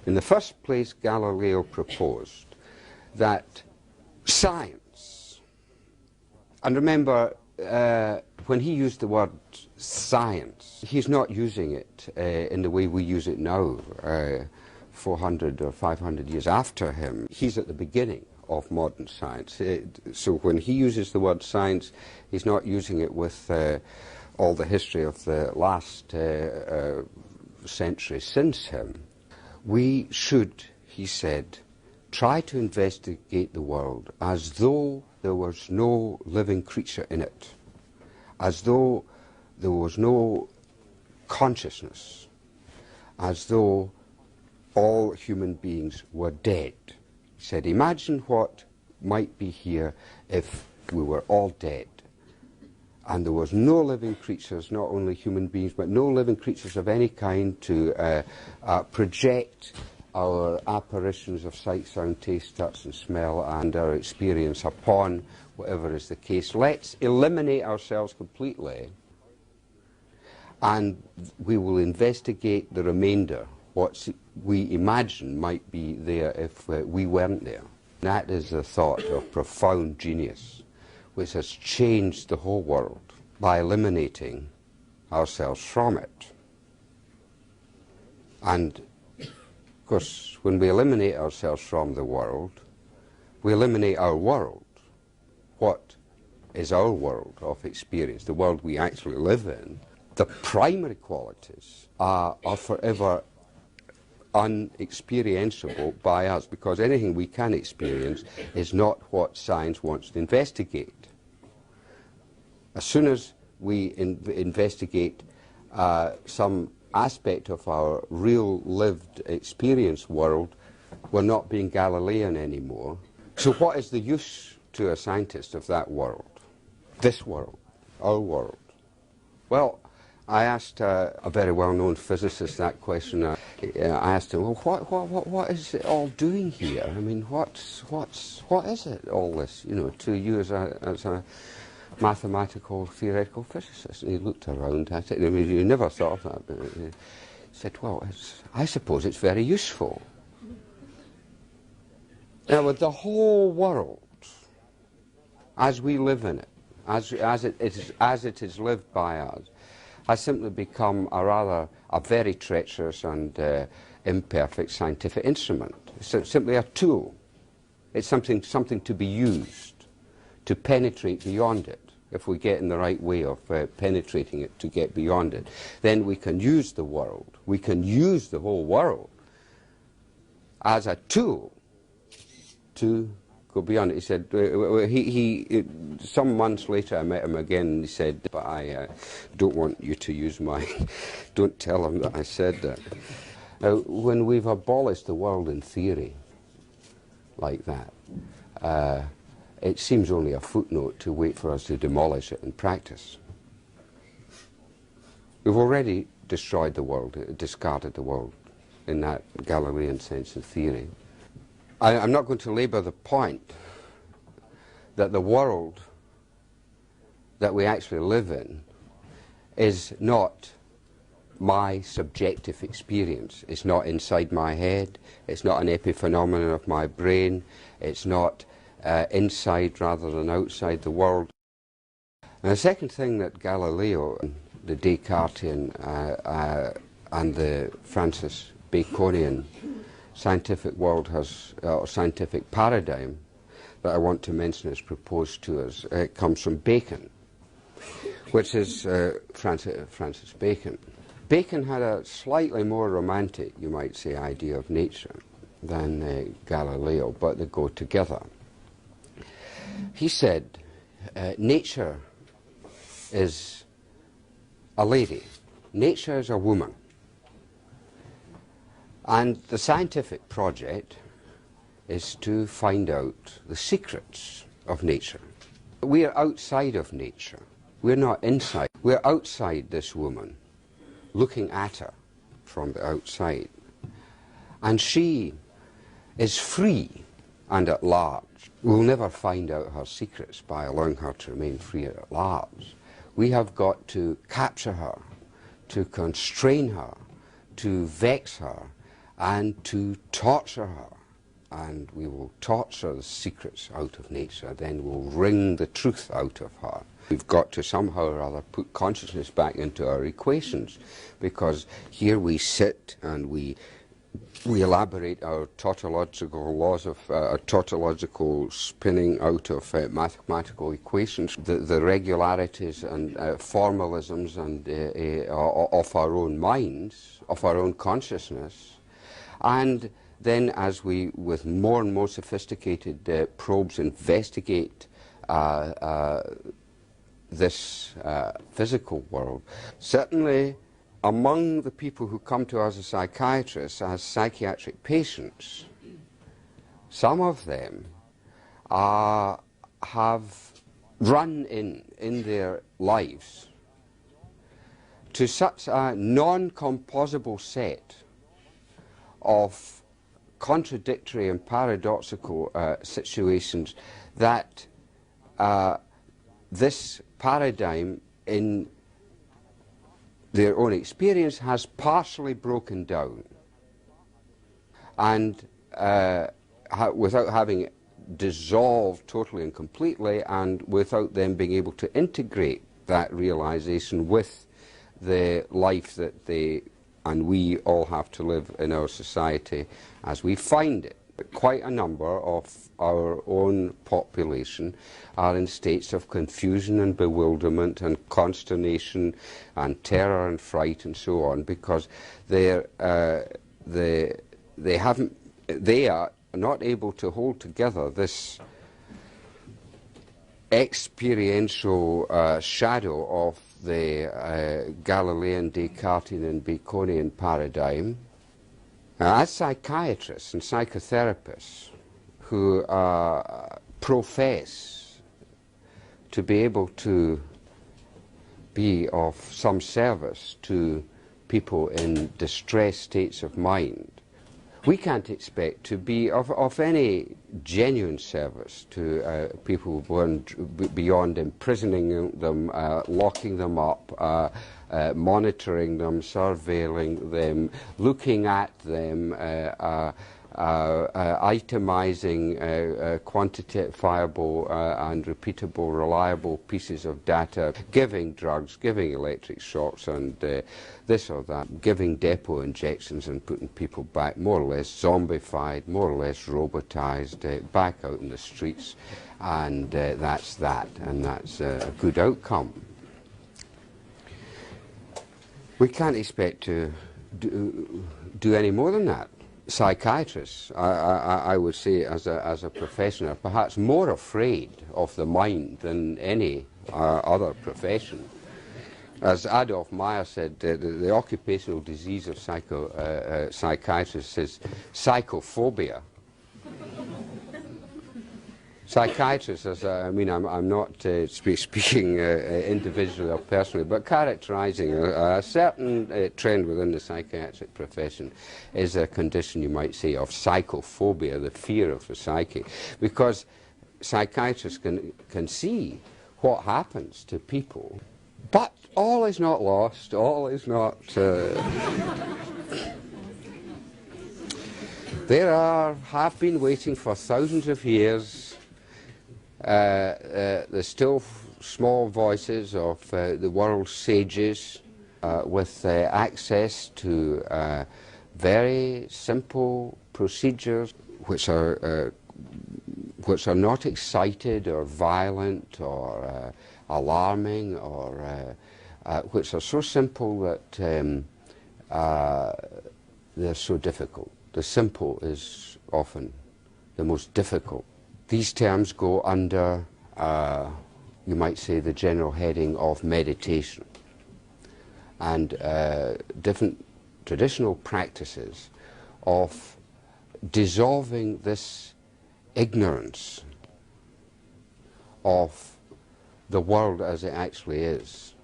In the first place, Galileo proposed that science, and remember, when he used the word science, he's not using it in the way we use it now, 400 or 500 years after him. He's at the beginning of modern science. So when he uses the word science, he's not using it with all the history of the last century since him. We should, he said, try to investigate the world as though there was no living creature in it, as though there was no consciousness, as though all human beings were dead. He said, imagine what might be here if we were all dead, and there was no living creatures, not only human beings, but no living creatures of any kind to project our apparitions of sight, sound, taste, touch and smell and our experience upon whatever is the case. Let's eliminate ourselves completely, and we will investigate the remainder, what we imagine might be there if we weren't there. That is a thought of profound genius, which has changed the whole world by eliminating ourselves from it. And of course, when we eliminate ourselves from the world, we eliminate our world. What is our world of experience, the world we actually live in? The primary qualities are forever unexperienceable by us, because anything we can experience is not what science wants to investigate. As soon as we investigate some aspect of our real lived experience world, we're not being Galilean anymore. So what is the use to a scientist of that world? This world, our world? Well, I asked a very well-known physicist that question. I asked him, well, what is it all doing here? I mean, what is it, all this, you know, to you as a mathematical, theoretical physicist? And he looked around at it. I mean, you never thought of that. But he said, well, I suppose it's very useful. Now, with the whole world, as we live in it, as it is lived by us, has simply become a very treacherous and imperfect scientific instrument. It's simply a tool. It's something to be used, to penetrate beyond it. If we get in the right way of penetrating it to get beyond it, then we can use the world. We can use the whole world as a tool to go beyond it. He said, some months later I met him again and he said, but I don't want you to use my, don't tell him that I said that. Now, when we've abolished the world in theory like that, it seems only a footnote to wait for us to demolish it in practice. We've already destroyed the world, discarded the world in that Galilean sense in theory. I'm not going to labour the point that the world that we actually live in is not my subjective experience. It's not inside my head. It's not an epiphenomenon of my brain. It's not inside rather than outside the world. And the second thing that Galileo, the Descartesian and the Francis Baconian scientific world has, or scientific paradigm that I want to mention is proposed to us, comes from Bacon, which is Francis Bacon. Bacon had a slightly more romantic, you might say, idea of nature than Galileo, but they go together. He said, nature is a lady, nature is a woman. And the scientific project is to find out the secrets of nature. We are outside of nature. We're not inside. We're outside this woman, looking at her from the outside. And she is free and at large. We'll never find out her secrets by allowing her to remain free and at large. We have got to capture her, to constrain her, to vex her, and to torture her. And we will torture the secrets out of nature, then we'll wring the truth out of her. We've got to somehow or other put consciousness back into our equations, because here we sit and we elaborate our tautological laws of tautological spinning out of mathematical equations, the regularities and formalisms and of our own minds, of our own consciousness, and then as we, with more and more sophisticated probes, investigate this physical world, certainly among the people who come to us as psychiatrists, as psychiatric patients, some of them have run in their lives to such a non-composable set of contradictory and paradoxical situations that this paradigm in their own experience has partially broken down, and without having dissolved totally and completely, and without them being able to integrate that realization with the life that they and we all have to live in our society as we find it. Quite a number of our own population are in states of confusion and bewilderment and consternation and terror and fright and so on, because they are not able to hold together this experiential shadow of the Galilean, Descartesian and Baconian paradigm. As psychiatrists and psychotherapists who profess to be able to be of some service to people in distressed states of mind, we can't expect to be of any genuine service to people beyond imprisoning them, locking them up, monitoring them, surveilling them, looking at them, itemizing quantifiable and repeatable, reliable pieces of data, giving drugs, giving electric shocks and this or that, giving depot injections and putting people back more or less zombified, more or less robotized, back out in the streets, and that's that, and that's a good outcome. We can't expect to do any more than that. Psychiatrists, I would say, as a profession, are perhaps more afraid of the mind than any other profession. As Adolf Meyer said, the occupational disease of psychiatrists is psychophobia. Psychiatrists, I mean, I'm not speaking individually or personally, but characterizing a certain trend within the psychiatric profession is a condition, you might say, of psychophobia, the fear of the psyche, because psychiatrists can see what happens to people, but all is not lost, all is not... have been waiting for thousands of years. The still small voices of the world's sages with access to very simple procedures which are not excited or violent or alarming, or which are so simple that they're so difficult. The simple is often the most difficult. These terms go under, you might say, the general heading of meditation. And different traditional practices of dissolving this ignorance of the world as it actually is.